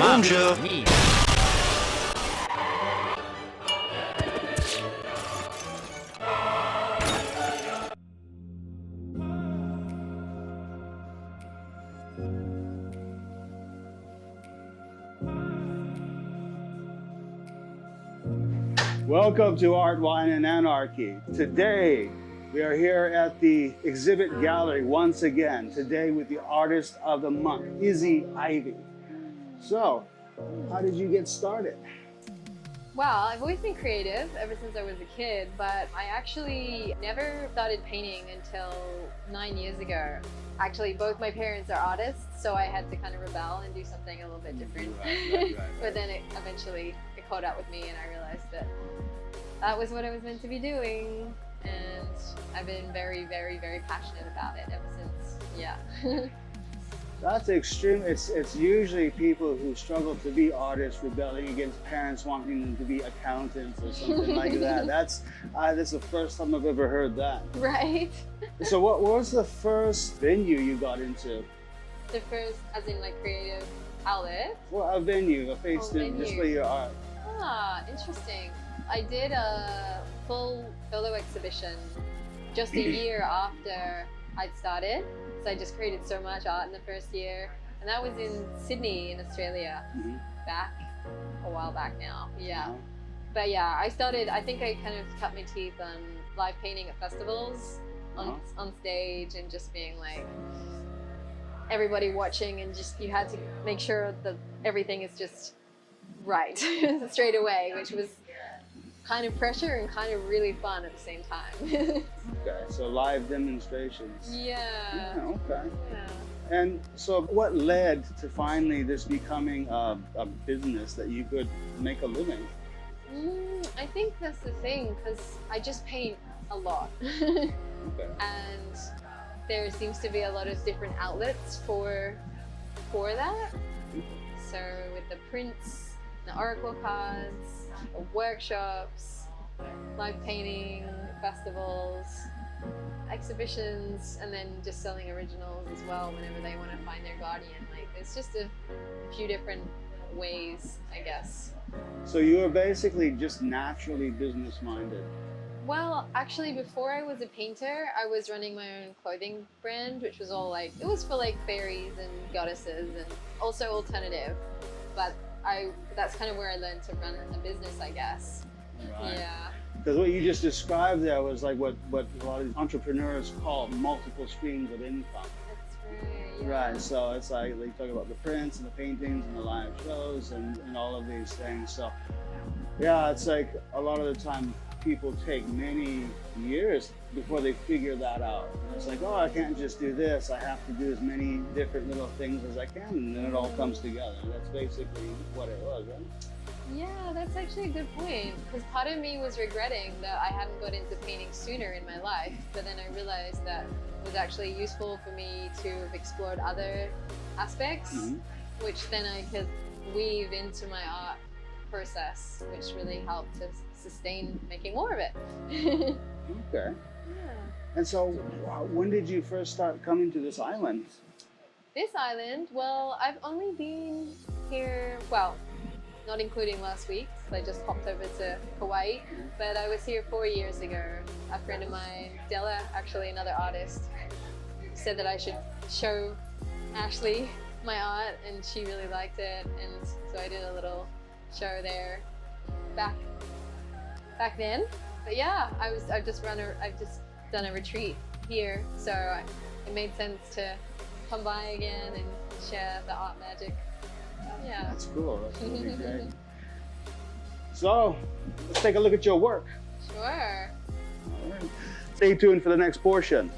Bonjour. Welcome to Art, Wine, and Anarchy. Today, we are here at the exhibit gallery once again, today with the artist of the month, Izzy Ivy. So, how did you get started? Well, I've always been creative ever since I was a kid, but I actually never started painting until 9 years ago. Actually, both my parents are artists, so I had to kind of rebel and do something a little bit different. Right. But then it caught up with me and I realized that that was what I was meant to be doing. And I've been very, very, very passionate about it ever since, yeah. That's extreme. It's usually people who struggle to be artists rebelling against parents wanting them to be accountants or something like that. That's the first time I've ever heard that. Right? So what was the first venue you got into? The first, as in like creative outlet? Well, a venue, a place to display your art. Ah, interesting. I did a full photo exhibition just a year after I'd started. So I just created so much art in the first year. And that was in Sydney in Australia, back a while back now, yeah. But yeah, I think I kind of cut my teeth on live painting at festivals, on stage, and just being like, everybody watching, and just, you had to make sure that everything is just right straight away, which was kind of pressure and kind of really fun at the same time. Okay, so live demonstrations. Yeah. Okay. Yeah. And so what led to finally this becoming a business that you could make a living? I think that's the thing, because I just paint a lot. Okay. And there seems to be a lot of different outlets for that. So with the prints, the oracle cards, the workshops, live painting, festivals, exhibitions, and then just selling originals as well whenever they want to find their guardian. Like, there's just a few different ways, I guess. So you were basically just naturally business-minded. Well, actually, before I was a painter, I was running my own clothing brand, which was all like, it was for like fairies and goddesses and also alternative. But that's kind of where I learned to run a business, I guess. Right. Yeah. Because what you just described there was like what a lot of entrepreneurs call multiple streams of income. That's right. Yeah. Right, so it's like they talk about the prints and the paintings and the live shows and all of these things. So yeah, it's like a lot of the time people take many years before they figure that out. It's like, oh, I can't just do this. I have to do as many different little things as I can, and then it all comes together. That's basically what it was, right? Yeah, that's actually a good point. Because part of me was regretting that I hadn't got into painting sooner in my life, but then I realized that it was actually useful for me to have explored other aspects, which then I could weave into my art process, which really helped to sustain making more of it. Okay. Yeah. And so when did you first start coming to this island? This island, well, I've only been here, well, not including last week, so I just popped over to Hawaii, but I was here 4 years ago. A friend of mine, Della, actually another artist, said that I should show Ashley my art, and she really liked it, and so I did a little show there back then. But yeah, I've just done a retreat here, so it made sense to come by again and share the art magic. Yeah. That's cool. That's really great. So let's take a look at your work. Sure. All right. Stay tuned for the next portion.